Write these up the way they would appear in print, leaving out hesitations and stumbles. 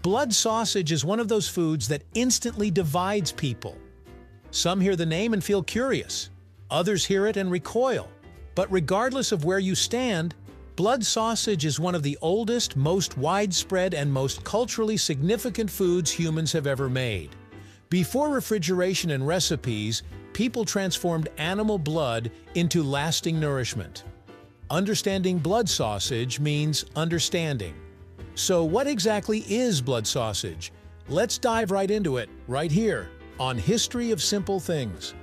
Blood sausage is one of those foods that instantly divides people. Some hear the name and feel curious. Others hear it and recoil. But regardless of where you stand, blood sausage is one of the oldest, most widespread, and most culturally significant foods humans have ever made. Before refrigeration and recipes, people transformed animal blood into lasting nourishment. Understanding blood sausage means understanding. So what exactly is blood sausage? Let's dive right into it, right here, on History of Simple Things.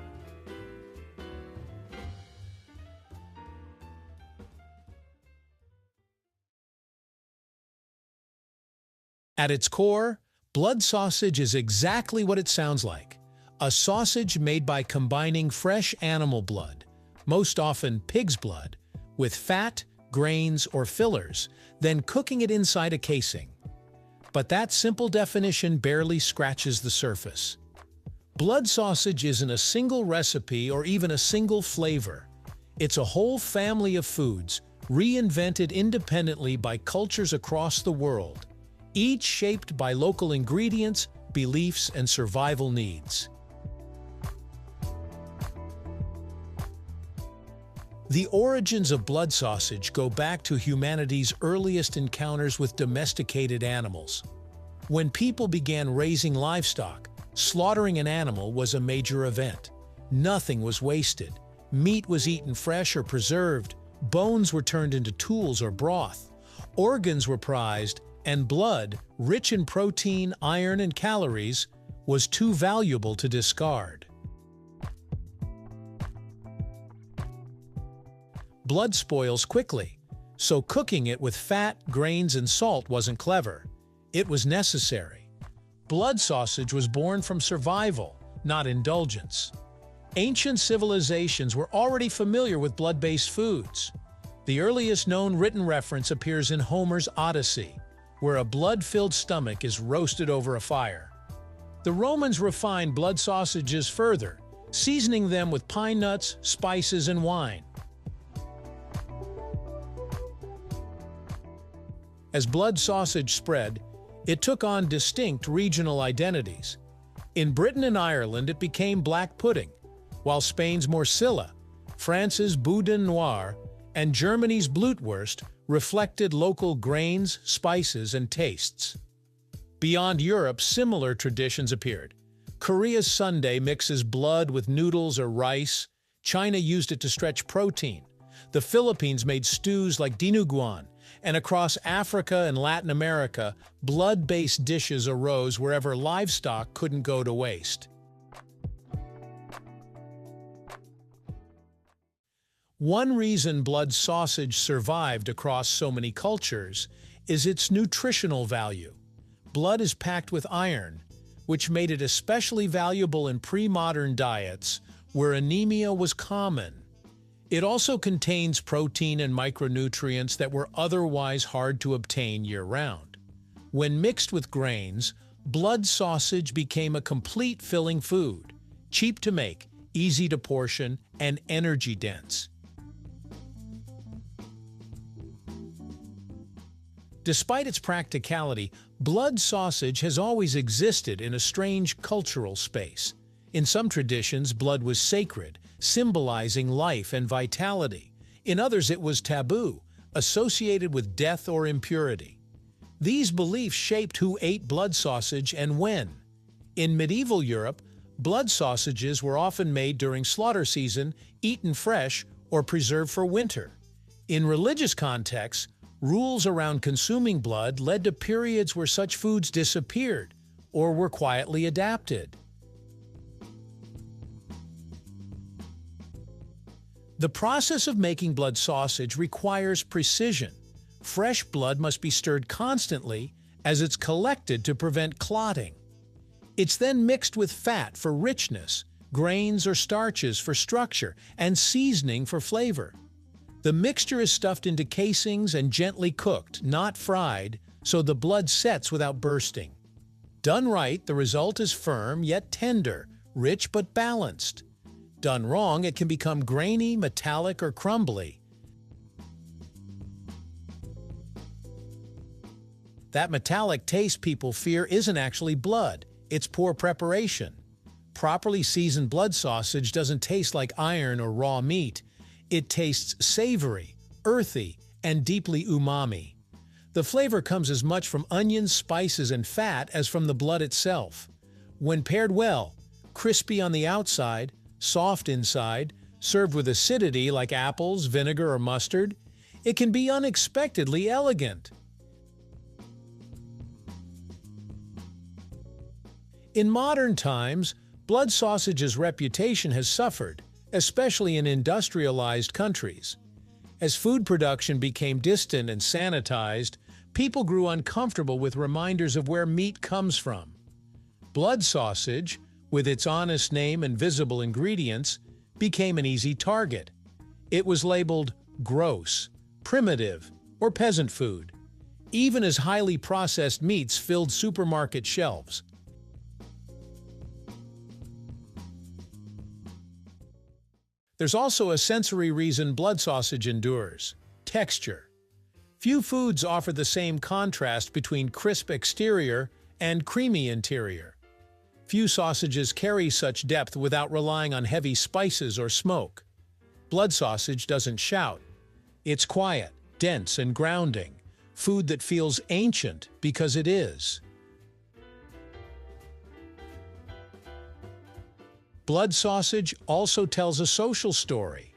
At its core, blood sausage is exactly what it sounds like. A sausage made by combining fresh animal blood, most often pig's blood, with fat, grains, or fillers, then cooking it inside a casing. But that simple definition barely scratches the surface. Blood sausage isn't a single recipe or even a single flavor. It's a whole family of foods, reinvented independently by cultures across the world, each shaped by local ingredients, beliefs, and survival needs. The origins of blood sausage go back to humanity's earliest encounters with domesticated animals. When people began raising livestock, slaughtering an animal was a major event. Nothing was wasted. Meat was eaten fresh or preserved, bones were turned into tools or broth, organs were prized, and blood, rich in protein, iron, and calories, was too valuable to discard. Blood spoils quickly, so cooking it with fat, grains, and salt wasn't clever. It was necessary. Blood sausage was born from survival, not indulgence. Ancient civilizations were already familiar with blood-based foods. The earliest known written reference appears in Homer's Odyssey, where a blood-filled stomach is roasted over a fire. The Romans refined blood sausages further, seasoning them with pine nuts, spices, and wine. As blood sausage spread, it took on distinct regional identities. In Britain and Ireland, it became black pudding, while Spain's morcilla, France's boudin noir, and Germany's blutwurst reflected local grains, spices, and tastes. Beyond Europe, similar traditions appeared. Korea's sundae mixes blood with noodles or rice. China used it to stretch protein. The Philippines made stews like dinuguan. And across Africa and Latin America, blood-based dishes arose wherever livestock couldn't go to waste. One reason blood sausage survived across so many cultures is its nutritional value. Blood is packed with iron, which made it especially valuable in pre-modern diets where anemia was common. It also contains protein and micronutrients that were otherwise hard to obtain year-round. When mixed with grains, blood sausage became a complete filling food, cheap to make, easy to portion, and energy-dense. Despite its practicality, blood sausage has always existed in a strange cultural space. In some traditions, blood was sacred, symbolizing life and vitality. In others, it was taboo, associated with death or impurity. These beliefs shaped who ate blood sausage and when. In medieval Europe, blood sausages were often made during slaughter season, eaten fresh, or preserved for winter. In religious contexts, rules around consuming blood led to periods where such foods disappeared or were quietly adapted. The process of making blood sausage requires precision. Fresh blood must be stirred constantly as it's collected to prevent clotting. It's then mixed with fat for richness, grains or starches for structure, and seasoning for flavor. The mixture is stuffed into casings and gently cooked, not fried, so the blood sets without bursting. Done right, the result is firm yet tender, rich but balanced. Done wrong, it can become grainy, metallic, or crumbly. That metallic taste people fear isn't actually blood, it's poor preparation. Properly seasoned blood sausage doesn't taste like iron or raw meat. It tastes savory, earthy, and deeply umami. The flavor comes as much from onions, spices, and fat as from the blood itself. When paired well, crispy on the outside, soft inside, served with acidity like apples, vinegar, or mustard, it can be unexpectedly elegant. In modern times, blood sausage's reputation has suffered, especially in industrialized countries. As food production became distant and sanitized, people grew uncomfortable with reminders of where meat comes from. Blood sausage, with its honest name and visible ingredients, became an easy target. It was labeled gross, primitive, or peasant food, even as highly processed meats filled supermarket shelves. There's also a sensory reason blood sausage endures: texture. Few foods offer the same contrast between crisp exterior and creamy interior. Few sausages carry such depth without relying on heavy spices or smoke. Blood sausage doesn't shout. It's quiet, dense, and grounding, food that feels ancient because it is. Blood sausage also tells a social story.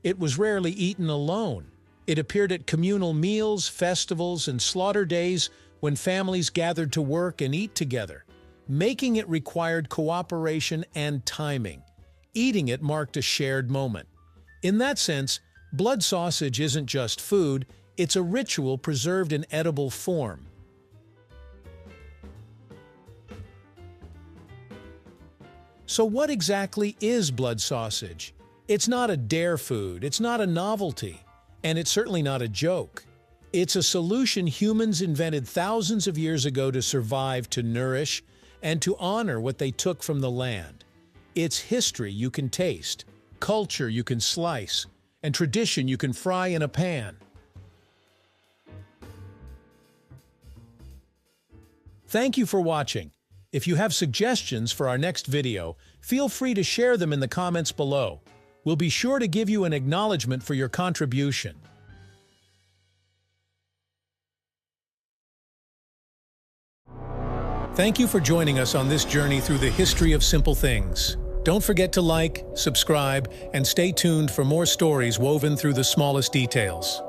It was rarely eaten alone. It appeared at communal meals, festivals, and slaughter days when families gathered to work and eat together. Making it required cooperation and timing. Eating it marked a shared moment. In that sense, blood sausage isn't just food, it's a ritual preserved in edible form. So what exactly is blood sausage? It's not a dare food, it's not a novelty, and it's certainly not a joke. It's a solution humans invented thousands of years ago to survive, to nourish, and to honor what they took from the land. It's history you can taste, culture you can slice, and tradition you can fry in a pan. Thank you for watching. If you have suggestions for our next video, feel free to share them in the comments below. We'll be sure to give you an acknowledgement for your contribution. Thank you for joining us on this journey through the history of simple things. Don't forget to like, subscribe, and stay tuned for more stories woven through the smallest details.